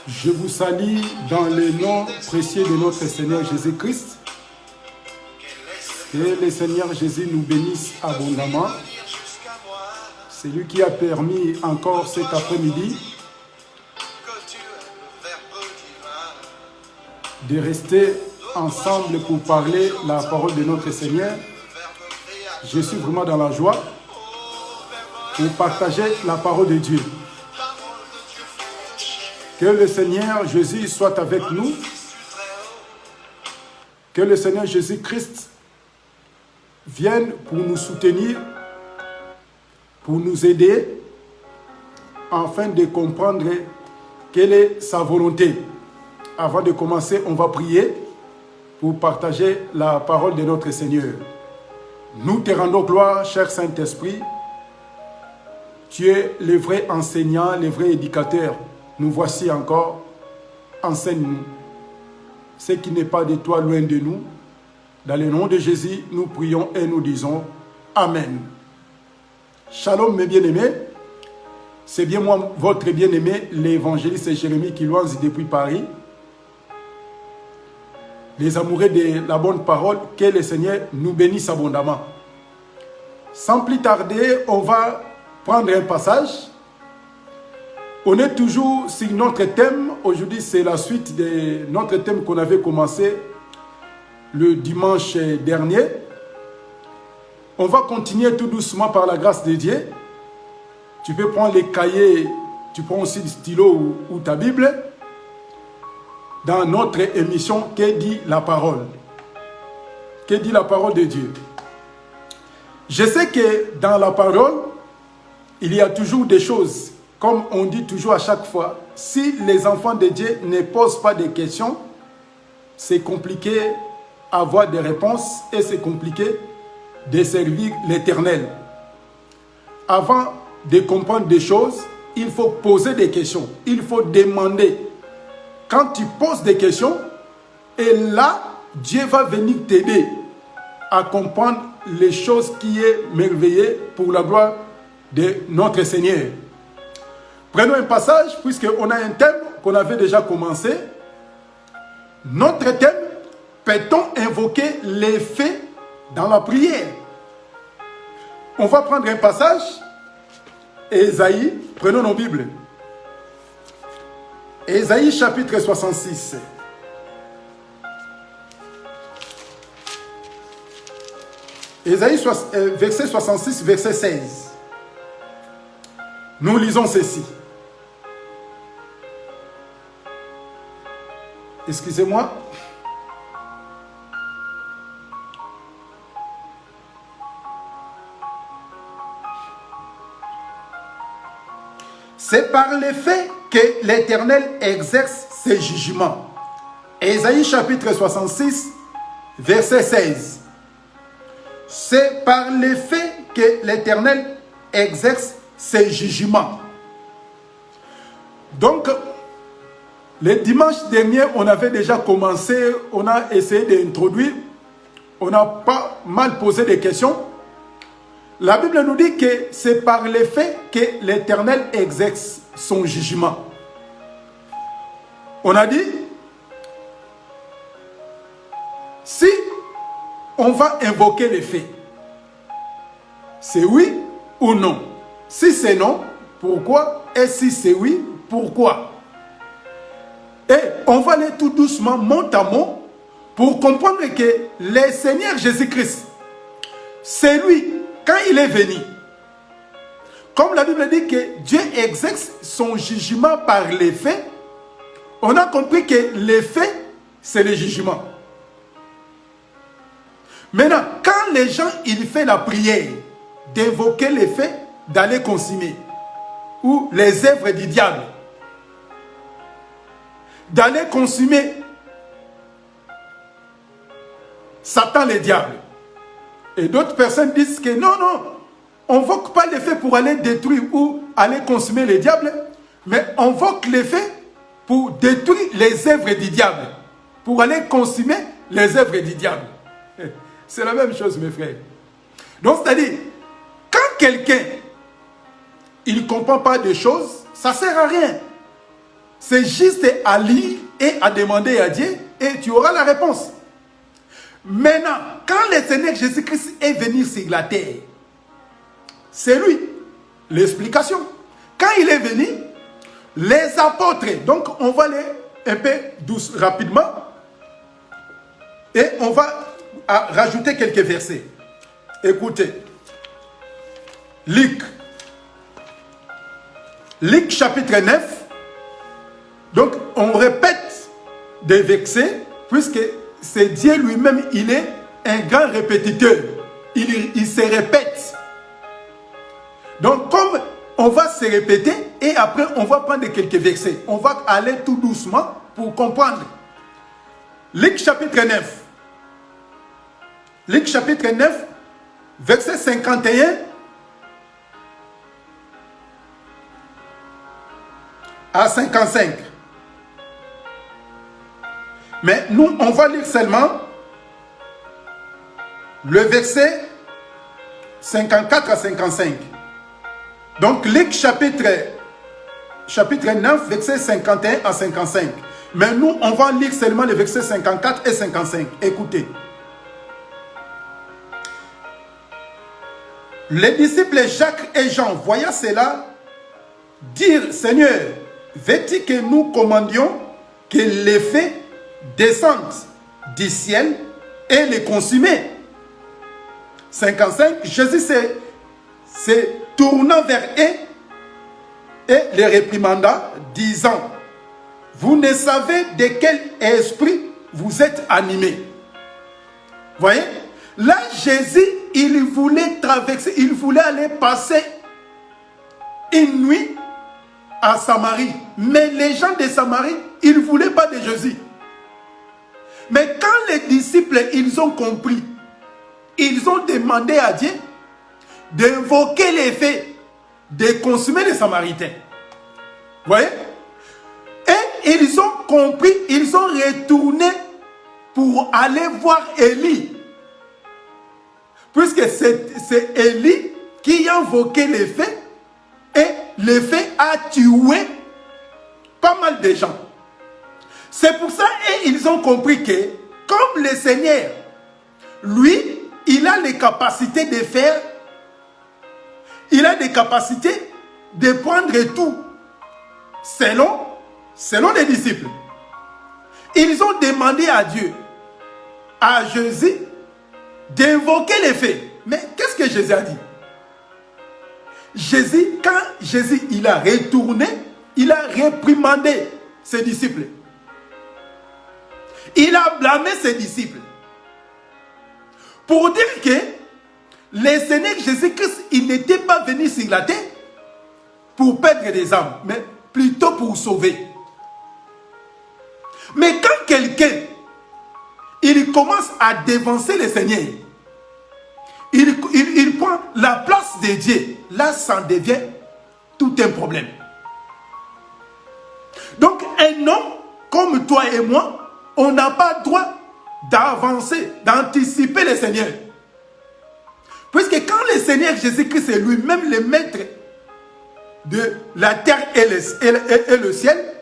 Je vous salue dans le nom précieux de notre Seigneur Jésus-Christ. Que le Seigneur Jésus nous bénisse abondamment. C'est lui qui a permis encore cet après-midi de rester ensemble pour parler la parole de notre Seigneur. Je suis vraiment dans la joie pour partager la parole de Dieu. Que le Seigneur Jésus soit avec nous. Que le Seigneur Jésus-Christ vienne pour nous soutenir, pour nous aider, afin de comprendre quelle est sa volonté. Avant de commencer, on va prier pour partager la parole de notre Seigneur. Nous te rendons gloire, cher Saint-Esprit. Tu es le vrai enseignant, le vrai éducateur. Nous voici encore. Enseigne-nous. Ce qui n'est pas de toi, loin de nous. Dans le nom de Jésus, nous prions et nous disons Amen. Shalom, mes bien-aimés. C'est bien moi, votre bien-aimé, l'évangéliste Jérémie Kilouanzi depuis Paris. Les amoureux de la bonne parole, que le Seigneur nous bénisse abondamment. Sans plus tarder, on va prendre un passage. On est toujours sur notre thème. Aujourd'hui, c'est la suite de notre thème qu'on avait commencé le dimanche dernier. On va continuer tout doucement par la grâce de Dieu. Tu peux prendre les cahiers, tu prends aussi le stylo ou ta Bible. Dans notre émission, que dit la parole? Que dit la parole de Dieu? Je sais que dans la parole, il y a toujours des choses. Comme on dit toujours à chaque fois, si les enfants de Dieu ne posent pas de questions, c'est compliqué d'avoir des réponses et c'est compliqué de servir l'Éternel. Avant de comprendre des choses, il faut poser des questions, il faut demander. Quand tu poses des questions, et là, Dieu va venir t'aider à comprendre les choses qui sont merveilleuses pour la gloire de notre Seigneur. Prenons un passage, puisqu'on a un thème qu'on avait déjà commencé. Notre thème, peut-on invoquer les faits dans la prière? On va prendre un passage, Ésaïe, prenons nos Bibles. Ésaïe chapitre 66. Ésaïe verset 66, verset 16. Nous lisons ceci. Excusez-moi. C'est par les faits que l'Éternel exerce ses jugements. Ésaïe chapitre 66, verset 16. C'est par les faits que l'Éternel exerce ses jugements. Donc, le dimanche dernier, on avait déjà commencé, on a essayé d'introduire, on a pas mal posé des questions. La Bible nous dit que c'est par les faits que l'Éternel exerce son jugement. On a dit, si on va invoquer les faits, c'est oui ou non. Si c'est non, pourquoi? Et si c'est oui, pourquoi? Et on va aller tout doucement, mot à mot, pour comprendre que le Seigneur Jésus-Christ, c'est lui, quand il est venu, comme la Bible dit que Dieu exerce son jugement par les faits, on a compris que les faits, c'est le jugement. Maintenant, quand les gens, ils font la prière d'évoquer les faits, d'aller consommer, ou les œuvres du diable, d'aller consommer Satan le diable. Et d'autres personnes disent que non, non, on n'invoque pas les faits pour aller détruire ou aller consommer le diable, Mais on invoque les faits pour détruire les œuvres du diable, pour aller consumer les œuvres du diable. C'est la même chose, mes frères. Donc, c'est-à-dire, quand quelqu'un, il ne comprend pas des choses, ça ne sert à rien. C'est juste à lire et à demander à Dieu et tu auras la réponse. Maintenant, quand le Seigneur Jésus-Christ est venu sur la terre, c'est lui l'explication. Quand il est venu, les apôtres, donc on va aller un peu douce, rapidement, et on va rajouter quelques versets. Écoutez, Luc chapitre 9, donc on répète des versets, puisque c'est Dieu lui-même, il est un grand répétiteur, il se répète. Donc comme on va se répéter et après on va prendre quelques versets. On va aller tout doucement pour comprendre. Luc chapitre 9. Luc chapitre 9, verset 51 à 55. Mais nous, on va lire seulement le verset 54 à 55. Donc, Luc chapitre 9, verset 51 à 55. Mais nous, on va lire seulement les versets 54 et 55. Écoutez. Les disciples Jacques et Jean, voyant cela, dirent, Seigneur, veux-tu que nous commandions que les feux descendent du ciel et les consumer? 55, Jésus se tournant vers eux et les réprimanda, disant, vous ne savez de quel esprit vous êtes animés. Voyez, là Jésus, il voulait traverser, il voulait aller passer une nuit à Samarie. Mais les gens de Samarie, ils ne voulaient pas de Jésus. Mais quand les disciples, ils ont compris, ils ont demandé à Dieu d'invoquer les faits, de consumer les Samaritains. Vous voyez? Et ils ont compris, ils ont retourné pour aller voir Élie. Puisque c'est Élie qui a invoqué les faits et les faits a tué pas mal de gens. C'est pour ça qu'ils ont compris que comme le Seigneur, lui, il a les capacités de faire, il a des capacités de prendre tout selon les disciples. Ils ont demandé à Dieu, à Jésus, d'invoquer les faits. Mais qu'est-ce que Jésus a dit? Jésus, quand Jésus il a retourné, il a réprimandé ses disciples. Il a blâmé ses disciples. Pour dire que le Seigneur Jésus-Christ, il n'était pas venu sur la terre pour perdre des âmes, mais plutôt pour sauver. Mais quand quelqu'un, il commence à dévancer le Seigneur, il prend la place de Dieu, là ça devient tout un problème. Donc un homme comme toi et moi, on n'a pas le droit d'avancer, d'anticiper le Seigneur. Puisque quand le Seigneur Jésus-Christ est lui-même le maître de la terre et le ciel,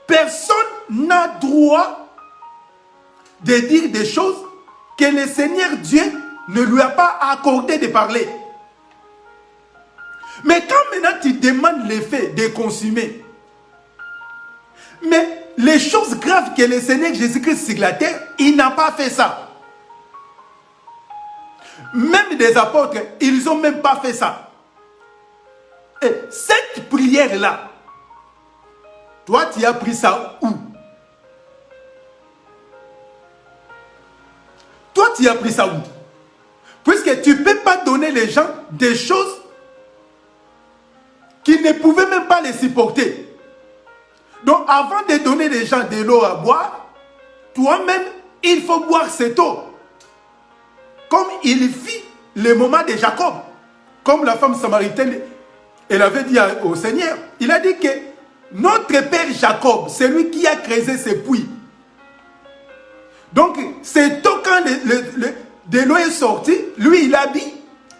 personne n'a droit de dire des choses que le Seigneur Dieu ne lui a pas accordé de parler. Mais quand maintenant tu demandes les faits de consommer, mais les choses graves que le Seigneur Jésus-Christ sur la terre, il n'a pas fait ça. Même des apôtres, ils n'ont même pas fait ça. Et cette prière-là, toi tu as pris ça où? Toi tu as pris ça où? Puisque tu ne peux pas donner les gens des choses qui ne pouvaient même pas les supporter. Donc avant de donner les gens de l'eau à boire, toi-même, il faut boire cette eau. Comme il fit le moment de Jacob. Comme la femme samaritaine, elle avait dit au Seigneur, il a dit que notre père Jacob, c'est lui qui a creusé ces puits. Donc, c'est quand de l'eau est sorti, lui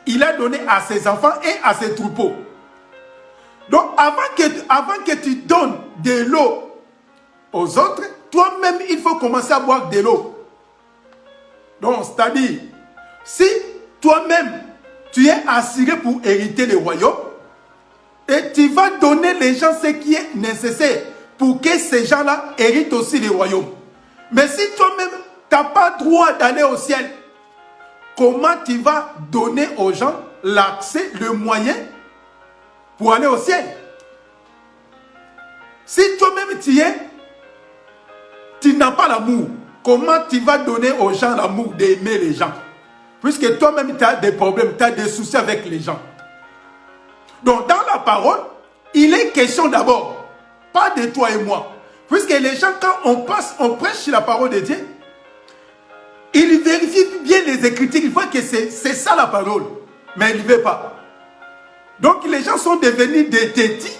il a donné à ses enfants et à ses troupeaux. Donc, avant que tu donnes de l'eau aux autres, toi-même, il faut commencer à boire de l'eau. Donc, c'est-à-dire, si toi-même, tu es assuré pour hériter le royaume, et tu vas donner les gens ce qui est nécessaire pour que ces gens-là héritent aussi le royaume. Mais si toi-même, tu n'as pas droit d'aller au ciel, comment tu vas donner aux gens l'accès, le moyen pour aller au ciel? Si toi-même tu n'as pas l'amour, comment tu vas donner aux gens l'amour d'aimer les gens? Puisque toi-même tu as des problèmes, tu as des soucis avec les gens. Donc dans la parole, il est question d'abord, pas de toi et moi. Puisque les gens, quand on prêche la parole de Dieu, ils vérifient bien les Écritures, ils voient que c'est ça la parole. Mais ils ne veulent pas. Donc les gens sont devenus des tétis.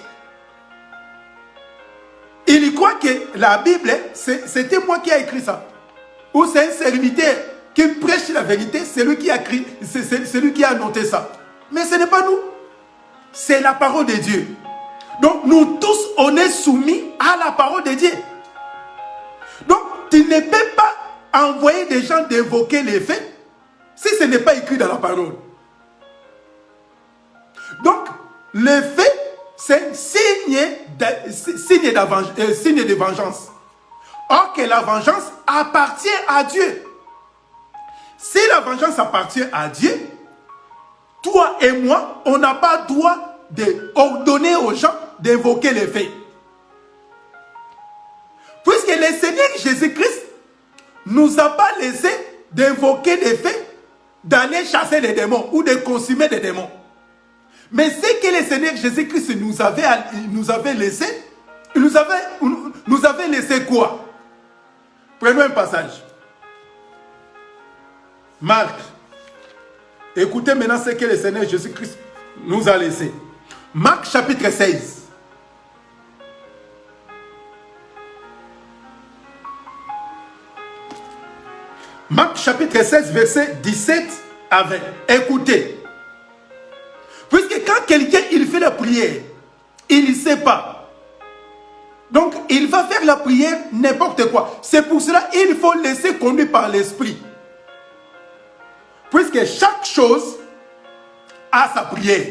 Ils croient que la Bible, c'était moi qui ai écrit ça. Ou c'est un serviteur qui prêche la vérité, c'est lui qui a écrit, c'est lui qui a noté ça. Mais ce n'est pas nous. C'est la parole de Dieu. Donc nous tous, on est soumis à la parole de Dieu. Donc tu ne peux pas envoyer des gens d'évoquer les faits si ce n'est pas écrit dans la parole. Donc le fait, c'est un signe de vengeance. Or que la vengeance appartient à Dieu. Si la vengeance appartient à Dieu, toi et moi, on n'a pas droit d'ordonner aux gens d'évoquer les faits. Puisque le Seigneur Jésus-Christ ne nous a pas laissé d'évoquer les faits, d'aller chasser les démons ou de consumer les démons. Mais ce que le Seigneur Jésus-Christ nous avait laissé, il nous avait laissé quoi? Prenons un passage. Marc. Écoutez maintenant ce que le Seigneur Jésus-Christ nous a laissé. Marc chapitre 16. Marc chapitre 16, verset 17 à 20. Écoutez. Puisque quand quelqu'un il fait la prière, il ne sait pas. Donc il va faire la prière n'importe quoi. C'est pour cela qu'il faut laisser conduire par l'esprit. Puisque chaque chose a sa prière.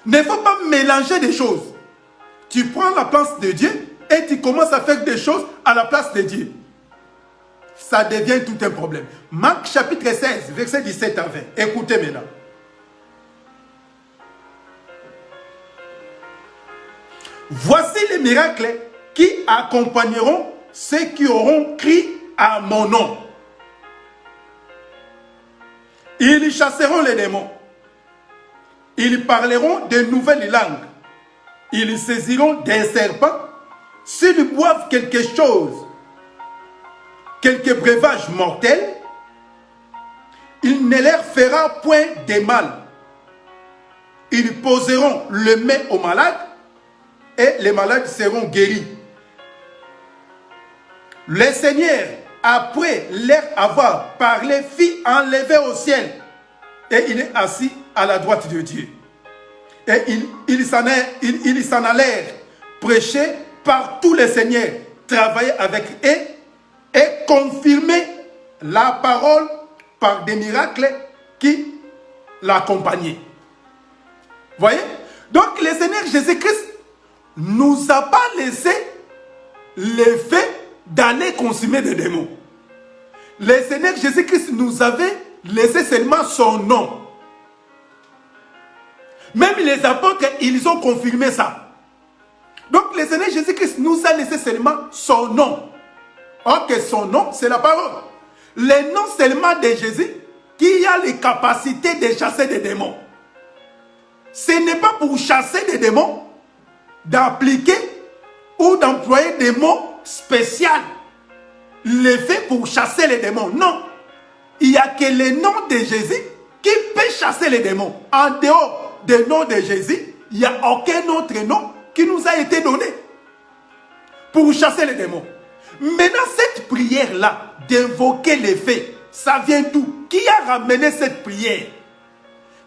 Il ne faut pas mélanger des choses. Tu prends la place de Dieu et tu commences à faire des choses à la place de Dieu. Ça devient tout un problème. Marc chapitre 16, verset 17 à 20. Écoutez maintenant. Voici les miracles qui accompagneront ceux qui auront cru à mon nom. Ils chasseront les démons. Ils parleront de nouvelles langues. Ils saisiront des serpents. S'ils boivent quelque chose, quelque breuvage mortel, il ne leur fera point de mal. Ils poseront le main aux malades et les malades seront guéris. Le Seigneur, après leur avoir parlé, fit enlever au ciel. Et il est assis à la droite de Dieu. Et ils s'en allèrent prêcher par tous les seigneurs, travailler avec eux et confirmer la parole par des miracles qui l'accompagnaient. Voyez? Donc le Seigneur Jésus-Christ nous a pas laissé l'effet d'aller consumer des démons. Le Seigneur Jésus-Christ nous avait laissé seulement son nom. Même les apôtres, ils ont confirmé ça. Donc le Seigneur Jésus-Christ nous a laissé seulement son nom. Or que son nom, c'est la parole. Le nom seulement de Jésus qui a les capacités de chasser des démons. Ce n'est pas pour chasser des démons d'appliquer ou d'employer des mots spéciaux. L'effet pour chasser les démons. Non. Il n'y a que le nom de Jésus qui peut chasser les démons. En dehors du nom de Jésus, il n'y a aucun autre nom qui nous a été donné pour chasser les démons. Maintenant, cette prière-là, d'invoquer les faits, ça vient d'où? Qui a ramené cette prière?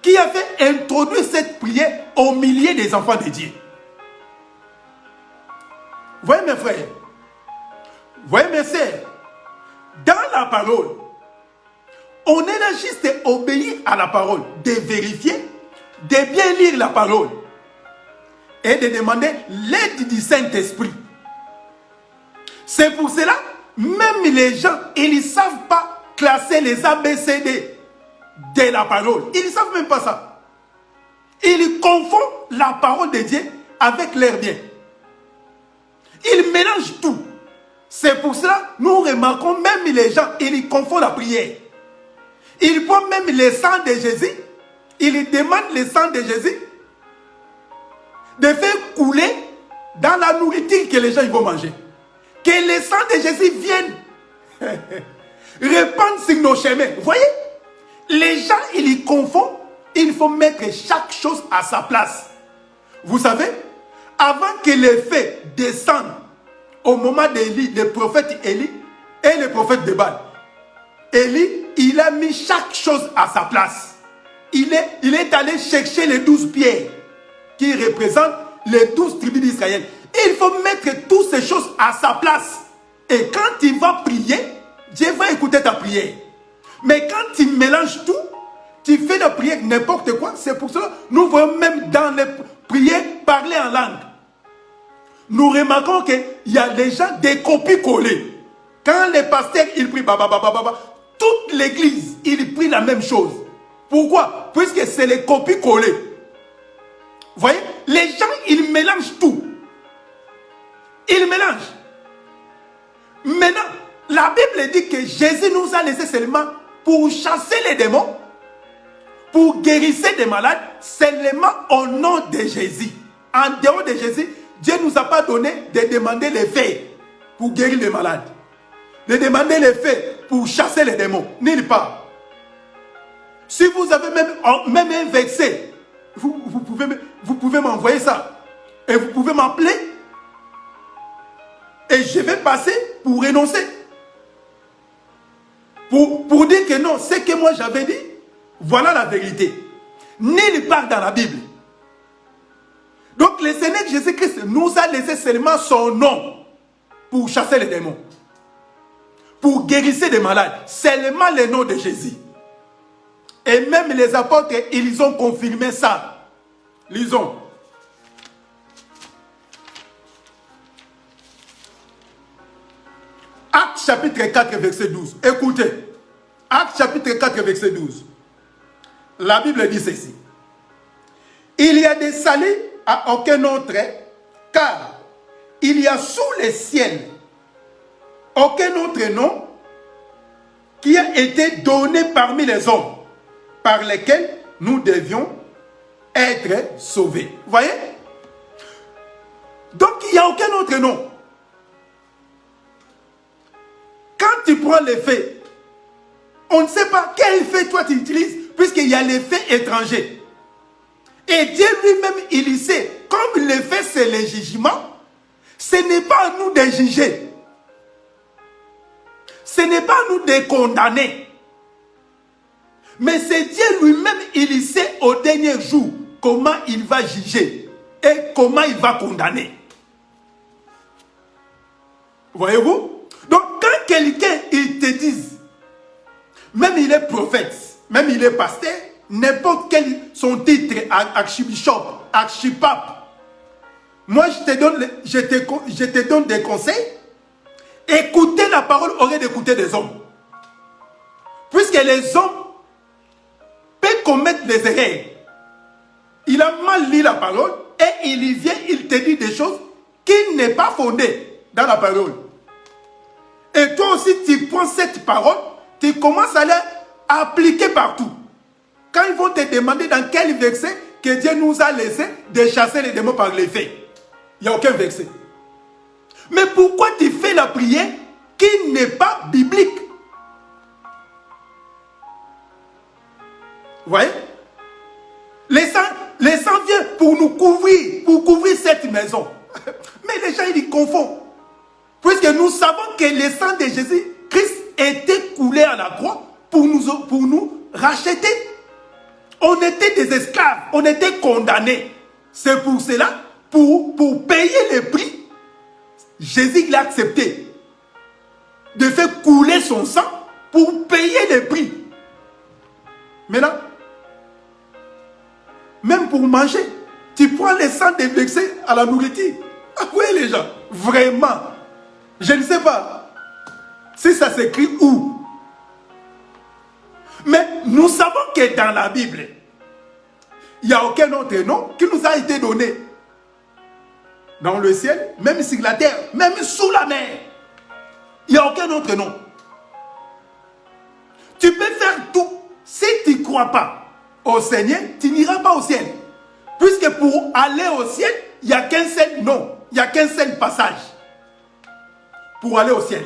Qui a fait introduire cette prière au milieu des enfants de Dieu? Voyez mes frères, voyez mes sœurs, dans la parole, on est là juste d'obéir à la parole, de vérifier, de bien lire la parole et de demander l'aide du Saint-Esprit. C'est pour cela, même les gens, ils ne savent pas classer les ABCD de la parole. Ils ne savent même pas ça. Ils confondent la parole de Dieu avec leur bien. Ils mélangent tout. C'est pour cela, nous remarquons même les gens, ils confondent la prière. Ils prennent même le sang de Jésus, ils demandent le sang de Jésus de faire couler dans la nourriture que les gens vont manger. Que le sang de Jésus vienne répandre sur nos chemins. Vous voyez? Les gens, ils y confondent. Il faut mettre chaque chose à sa place. Vous savez, avant que les faits descendent au moment d'Élie, le prophète Élie et le prophète de Baal, Élie, il a mis chaque chose à sa place. Il est allé chercher les 12 pierres qui représentent les 12 tribus d'Israël. Il faut mettre toutes ces choses à sa place. Et quand il va prier, Dieu va écouter ta prière. Mais quand tu mélanges tout, tu fais la prière n'importe quoi. C'est pour cela que nous voyons même dans les prières parler en langue. Nous remarquons qu'il y a des gens des copies collées. Quand les pasteurs ils prient, toute l'église il prie la même chose. Pourquoi? Puisque c'est les copies collées. Vous voyez? Les gens ils mélangent tout. Ils mélangent. Maintenant, la Bible dit que Jésus nous a laissé seulement pour chasser les démons, pour guérir des malades, seulement au nom de Jésus. En dehors de Jésus, Dieu ne nous a pas donné de demander les faits pour guérir les malades. De demander les faits pour chasser les démons. Nulle part. Si vous avez même un verset, vous pouvez m'envoyer ça. Et vous pouvez m'appeler. Et je vais passer pour renoncer. Pour dire que non, ce que moi j'avais dit, voilà la vérité. Nulle part dans la Bible. Donc le Seigneur Jésus-Christ nous a laissé seulement son nom pour chasser les démons. Pour guérir des malades. Seulement le nom de Jésus. Et même les apôtres, ils ont confirmé ça. Lisons. Actes chapitre 4, verset 12. Écoutez. Actes chapitre 4, verset 12. La Bible dit ceci. Il y a des saluts à aucun autre, car il y a sous les ciels aucun autre nom qui a été donné parmi les hommes par lesquels nous devions être sauvés. Vous voyez? Donc il n'y a aucun autre nom. Quand tu prends les faits, on ne sait pas quel fait toi tu utilises, puisqu'il y a les faits étrangers. Et Dieu lui-même, il sait, comme les faits c'est le jugement, ce n'est pas à nous de juger. Ce n'est pas à nous de condamner. Mais c'est Dieu lui-même, il sait au dernier jour comment il va juger et comment il va condamner. Voyez-vous? Donc quand quelqu'un, il te dit, même il est prophète, même il est pasteur, n'importe quel son titre, archibishop, archipape, moi je te donne des conseils. Écoutez la parole au lieu d'écouter des hommes. Puisque les hommes peuvent commettre des erreurs. Il a mal lu la parole et il vient, il te dit des choses qui n'est pas fondées dans la parole. Et toi aussi, tu prends cette parole, tu commences à l'appliquer partout. Quand ils vont te demander dans quel verset que Dieu nous a laissé de chasser les démons par les faits, il n'y a aucun verset. Mais pourquoi tu fais la prière qui n'est pas biblique? Vous voyez? Les sangs viennent pour nous couvrir, pour couvrir cette cette maison. Mais les gens, ils y confondent. Puisque nous savons que le sang de Jésus-Christ était coulé à la croix pour nous racheter. On était des esclaves, on était condamnés. C'est pour cela, pour payer le prix, Jésus l'a accepté de faire couler son sang pour payer le prix. Maintenant, même pour manger, tu prends le sang déversé à la nourriture. Ah oui les gens, vraiment. Je ne sais pas si ça s'écrit où. Mais nous savons que dans la Bible, il n'y a aucun autre nom qui nous a été donné. Dans le ciel, même sur la terre, même sous la mer. Il n'y a aucun autre nom. Tu peux faire tout. Si tu ne crois pas au Seigneur, tu n'iras pas au ciel. Puisque pour aller au ciel, il n'y a qu'un seul nom. Il n'y a qu'un seul passage. Pour aller au ciel.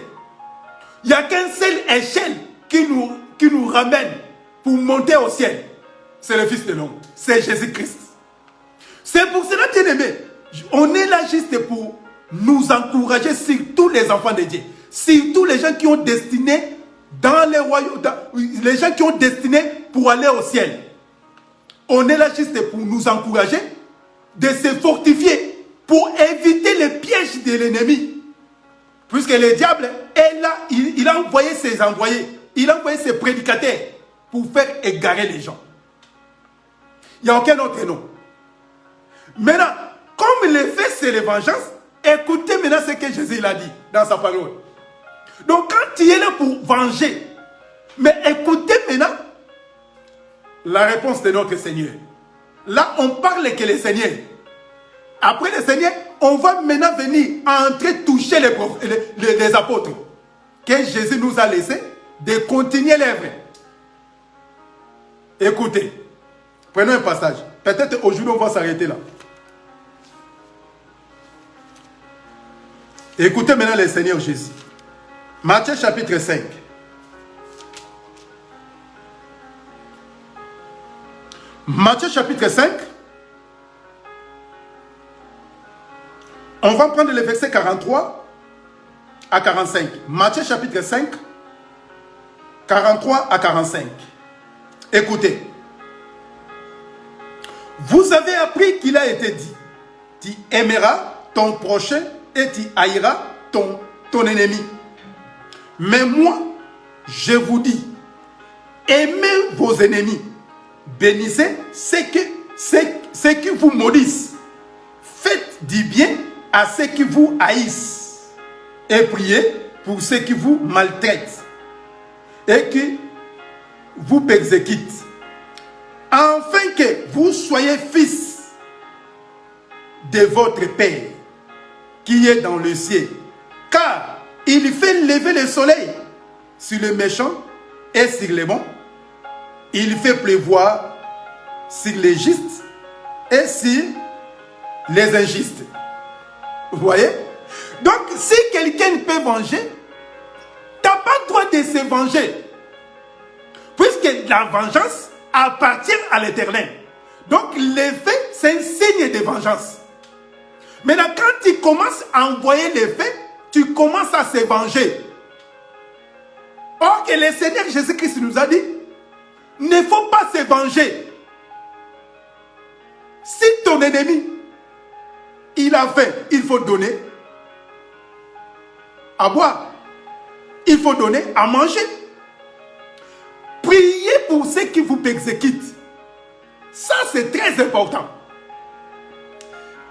Il n'y a qu'un seul échelle qui nous ramène pour monter au ciel. C'est le Fils de l'homme. C'est Jésus-Christ. C'est pour cela, bien-aimé, on est là juste pour nous encourager sur tous les enfants de Dieu. Sur tous les gens qui ont destiné dans les royaumes, les gens qui ont destiné pour aller au ciel. On est là juste pour nous encourager de se fortifier pour éviter les pièges de l'ennemi. Puisque le diable est là, il a envoyé ses envoyés, il a envoyé ses prédicateurs pour faire égarer les gens. Il n'y a aucun autre nom. Maintenant, comme l'effet c'est la vengeance, écoutez maintenant ce que Jésus l'a dit dans sa parole. Donc quand tu es là pour venger, mais écoutez maintenant la réponse de notre Seigneur. Là, on parle que le Seigneur. Après le Seigneur, on va maintenant venir entrer toucher les apôtres que Jésus nous a laissé de continuer l'œuvre. Écoutez, prenons un passage. Peut-être aujourd'hui on va s'arrêter là. Écoutez maintenant le Seigneur Jésus. Matthieu chapitre 5. Matthieu chapitre 5. On va prendre les versets 43 à 45. Matthieu chapitre 5, 43 à 45. Écoutez. Vous avez appris qu'il a été dit, tu aimeras ton prochain et tu haïras ton ennemi. Mais moi, je vous dis, aimez vos ennemis, bénissez ceux qui vous maudissent, faites du bien à ceux qui vous haïssent et priez pour ceux qui vous maltraitent et qui vous persécutent, afin que vous soyez fils de votre Père qui est dans le ciel. Car il fait lever le soleil sur les méchants et sur les bons. Il fait pleuvoir sur les justes et sur les injustes. Vous voyez? Donc, si quelqu'un peut venger, tu n'as pas le droit de se venger. Puisque la vengeance appartient à l'Éternel. Donc, l'effet, c'est un signe de vengeance. Maintenant, quand tu commences à envoyer l'effet, tu commences à se venger. Or que le Seigneur Jésus-Christ nous a dit, il ne faut pas se venger. Si ton ennemi, il a faim, il faut donner à boire. Il faut donner à manger. Priez pour ceux qui vous persécutent. Ça, c'est très important.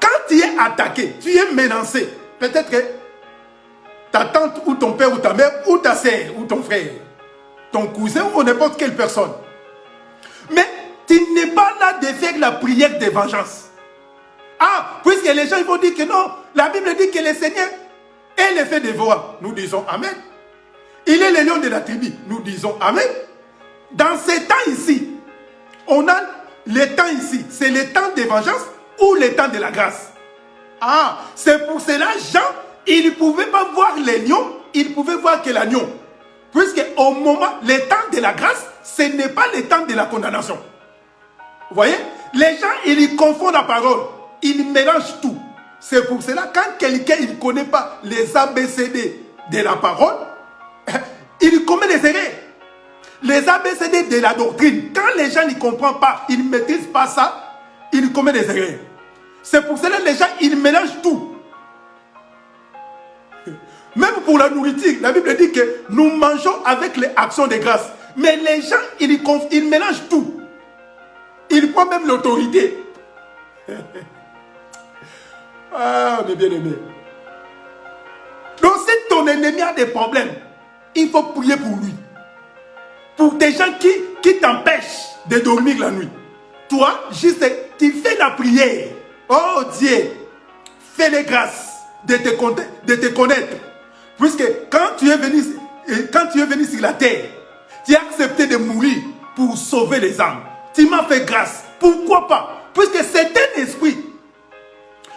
Quand tu es attaqué, tu es menacé. Peut-être que ta tante ou ton père ou ta mère ou ta sœur ou ton frère, ton cousin ou n'importe quelle personne. Mais tu n'es pas là de faire la prière de vengeance. Ah, puisque les gens ils vont dire que non, la Bible dit que le Seigneur est le fait de voir. Nous disons Amen. Il est le lion de la tribu. Nous disons Amen. Dans ces temps ici, on a le temps ici. C'est le temps de vengeance ou le temps de la grâce. Ah, c'est pour cela, Jean, il ne pouvait pas voir les lions, il pouvait voir que l'agneau. Puisque au moment, le temps de la grâce, ce n'est pas le temps de la condamnation. Vous voyez? Les gens, ils confondent la parole. Ils mélangent tout. C'est pour cela, quand quelqu'un ne connaît pas les ABCD de la parole, il commet des erreurs. Les ABCD de la doctrine, quand les gens ne comprennent pas, ils ne maîtrisent pas ça, ils commettent des erreurs. C'est pour cela que les gens, ils mélangent tout. Même pour la nourriture, la Bible dit que nous mangeons avec les actions de grâce. Mais les gens, ils mélangent tout. Ils prennent même l'autorité. Ah, mes bien-aimés. Donc, si ton ennemi a des problèmes, il faut prier pour lui. Pour des gens qui t'empêchent de dormir la nuit. Toi, juste, tu fais la prière. Oh Dieu, fais les grâces de te connaître. Puisque quand tu es venu sur la terre, tu as accepté de mourir pour sauver les âmes. Tu m'as fait grâce. Pourquoi pas? Puisque c'est un esprit.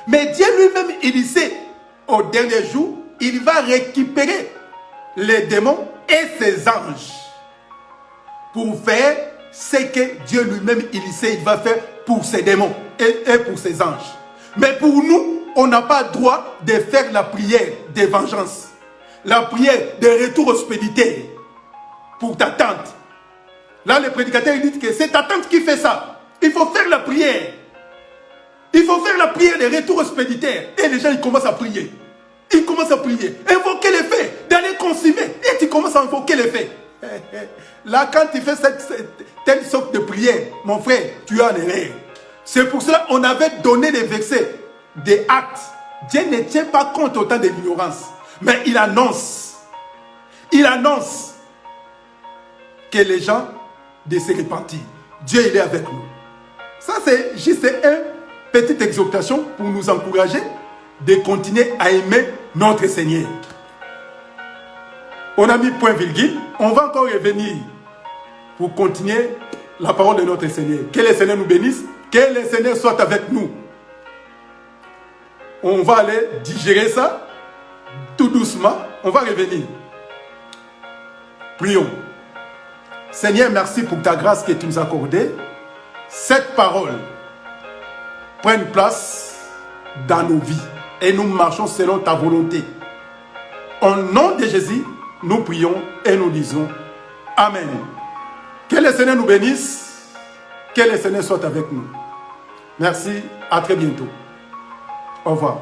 Mais Dieu lui-même, il sait, au dernier jour, il va récupérer les démons et ses anges pour faire ce que Dieu lui-même, il sait, il va faire pour ses démons et pour ses anges. Mais pour nous, on n'a pas le droit de faire la prière de vengeance, la prière de retour hospitalier pour ta tante. Là, le prédicateur, il dit que c'est ta tante qui fait ça. Il faut faire la prière. Il faut faire la prière de retour hospitalier. Et les gens, ils commencent à prier. Ils commencent à prier. Invoquer les faits, d'aller consumer. Et tu commences à invoquer les faits. Là, quand tu fais telle sorte de prière, mon frère, tu es en erreur. C'est pour cela qu'on avait donné les versets des actes. Dieu ne tient pas compte autant de l'ignorance. Mais il annonce. Il annonce que les gens de se repentir. Dieu, il est avec nous. Ça, c'est juste une petite exhortation pour nous encourager de continuer à aimer notre Seigneur. On a mis point virgule. On va encore revenir pour continuer la parole de notre Seigneur. Que le Seigneur nous bénisse. Que le Seigneur soit avec nous. On va aller digérer ça tout doucement. On va revenir. Prions. Seigneur, merci pour ta grâce que tu nous as accordée. Cette parole prenne place dans nos vies et nous marchons selon ta volonté. Au nom de Jésus, nous prions et nous disons Amen. Que le Seigneur nous bénisse. Que le Seigneur soit avec nous. Merci. À très bientôt. Au revoir.